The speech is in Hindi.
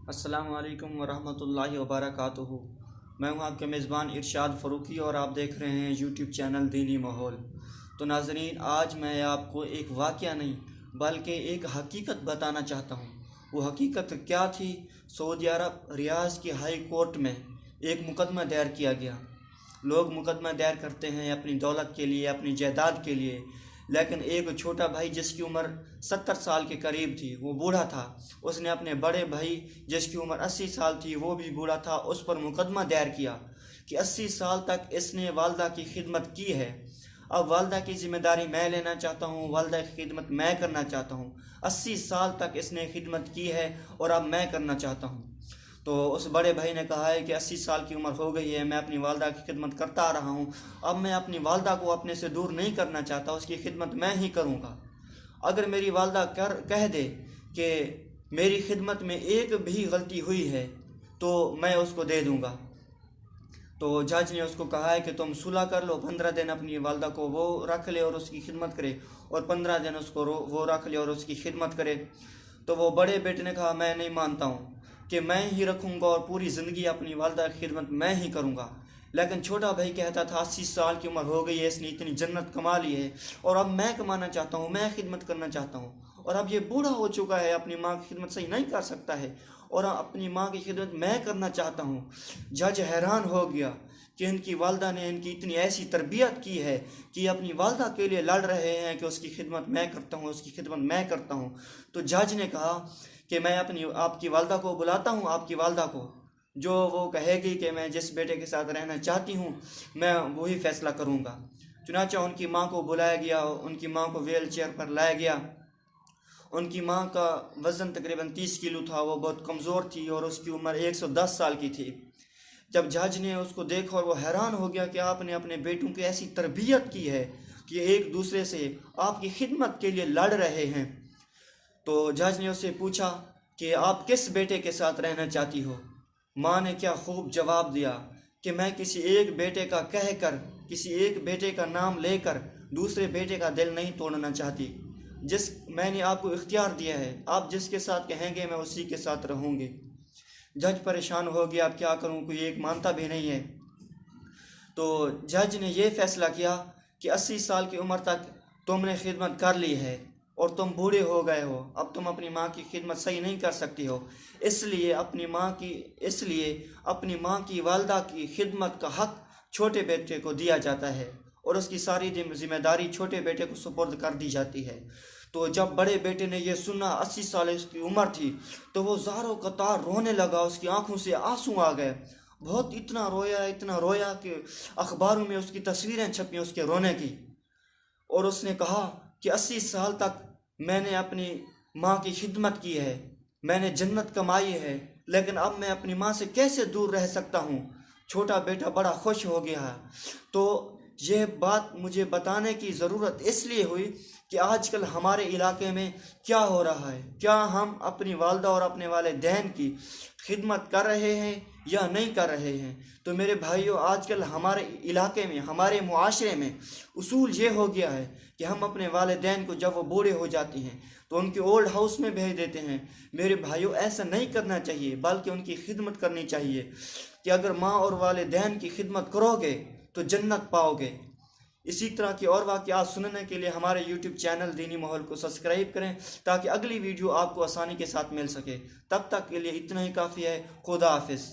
अस्सलामु अलैकुम वरहमतुल्लाहि वबरकातुहू। मैं हूं आपके मेज़बान इरशाद फ़रूकी और आप देख रहे हैं यूट्यूब चैनल दीनी माहौल। तो नाज़रीन, आज मैं आपको एक वाक़या नहीं बल्कि एक हकीकत बताना चाहता हूं। वो हकीकत क्या थी? सऊदी अरब रियाज़ की हाई कोर्ट में एक मुकदमा दायर किया गया। लोग मुकदमा दायर करते हैं अपनी दौलत के लिए, अपनी जायदाद के लिए, लेकिन एक छोटा भाई जिसकी उम्र 70 साल के करीब थी, वो बूढ़ा था। उसने अपने बड़े भाई जिसकी उम्र 80 साल थी, वो भी बूढ़ा था, उस पर मुकदमा दायर किया कि 80 साल तक इसने वालदा की खिदमत की है। अब वालदा की ज़िम्मेदारी मैं लेना चाहता हूँ, वालदा की खिदमत मैं करना चाहता हूँ। 80 साल तक इसने खिदमत की है और अब मैं करना चाहता हूँ। तो उस बड़े भाई ने कहा है कि 80 साल की उम्र हो गई है, मैं अपनी वालदा की खिदमत करता आ रहा हूँ, अब मैं अपनी वालदा को अपने से दूर नहीं करना चाहता, उसकी खिदमत मैं ही करूँगा। अगर मेरी वालदा कह दे कि मेरी खिदमत में एक भी गलती हुई है तो मैं उसको दे दूँगा। तो जज ने उसको कहा है कि तुम सुलह कर लो, 15 दिन अपनी वालदा को वो रख ले और उसकी खिदमत करे, और 15 दिन उसको वो रख ले और उसकी खिदमत करे। तो वो बड़े बेटे ने कहा, मैं नहीं मानता हूँ कि मैं ही रखूँगा और पूरी ज़िंदगी अपनी वालदा की खिदमत मैं ही करूँगा। लेकिन छोटा भाई कहता था 80 साल की उम्र हो गई है, इसने इतनी जन्नत कमा ली है और अब मैं कमाना चाहता हूँ, मैं खिदमत करना चाहता हूँ, और अब ये बूढ़ा हो चुका है, अपनी माँ की खिदमत सही नहीं कर सकता है और अपनी माँ की खिदमत मैं करना चाहता हूँ। जज हैरान हो गया कि इनकी वालदा ने इनकी इतनी ऐसी तरबियत की है कि अपनी वालदा के लिए लड़ रहे हैं कि उसकी खिदमत मैं करता हूँ, उसकी खिदमत मैं करता हूँ। तो जज ने कहा कि मैं आपकी वालदा को बुलाता हूँ, आपकी वालदा को, जो वो कहेगी कि मैं जिस बेटे के साथ रहना चाहती हूँ मैं वही फ़ैसला करूँगा। चुनांचे उनकी माँ को बुलाया गया, उनकी माँ को व्हील चेयर पर लाया गया। उनकी माँ का वज़न तकरीबन 30 किलो था, वो बहुत कमज़ोर थी और उसकी उम्र 110 साल की थी। जब जज ने उसको देखा और वो हैरान हो गया कि आपने अपने बेटों की ऐसी तरबियत की है कि एक दूसरे से आपकी खिदमत के लिए लड़ रहे हैं, तो जज ने उससे पूछा कि आप किस बेटे के साथ रहना चाहती हो। माँ ने क्या खूब जवाब दिया कि मैं किसी एक बेटे का कहकर, किसी एक बेटे का नाम लेकर दूसरे बेटे का दिल नहीं तोड़ना चाहती। मैंने आपको इख्तियार दिया है, आप जिसके साथ कहेंगे मैं उसी के साथ रहूँगी। जज परेशान हो गया, अब क्या करूँ, कोई एक मानता भी नहीं है। तो जज ने यह फ़ैसला किया कि 80 साल की उम्र तक तुमने खिदमत कर ली है और तुम बूढ़े हो गए हो, अब तुम अपनी माँ की खिदमत सही नहीं कर सकती हो, इसलिए अपनी माँ की वालदा की खिदमत का हक़ छोटे बेटे को दिया जाता है और उसकी सारी जिम्मेदारी छोटे बेटे को सुपुर्द कर दी जाती है। तो जब बड़े बेटे ने यह सुना, 80 साल उसकी उम्र थी, तो वो ज़ारो कतार रोने लगा, उसकी आंखों से आंसू आ गए। बहुत इतना रोया कि अखबारों में उसकी तस्वीरें छपी उसके रोने की। और उसने कहा कि 80 साल तक मैंने अपनी माँ की खिदमत की है, मैंने जन्नत कमाई है, लेकिन अब मैं अपनी माँ से कैसे दूर रह सकता हूँ। छोटा बेटा बड़ा खुश हो गया। तो यह बात मुझे बताने की ज़रूरत इसलिए हुई कि आजकल हमारे इलाके में क्या हो रहा है, क्या हम अपनी वालदा और अपने वालिदैन की खिदमत कर रहे हैं या नहीं कर रहे हैं। तो मेरे भाइयों, आजकल हमारे इलाके में, हमारे मुआशरे में उसूल ये हो गया है कि हम अपने वालिदैन को जब वो बूढ़े हो जाती हैं तो उनके ओल्ड हाउस में भेज देते हैं। मेरे भाइयों, ऐसा नहीं करना चाहिए, बल्कि उनकी खिदमत करनी चाहिए कि अगर माँ और वालिदैन की खिदमत करोगे तो जन्नत पाओगे। इसी तरह की और वाक़यात सुनने के लिए हमारे यूट्यूब चैनल दीनी माहौल को सब्सक्राइब करें ताकि अगली वीडियो आपको आसानी के साथ मिल सके। तब तक के लिए इतना ही काफ़ी है। खुदा हाफिज़।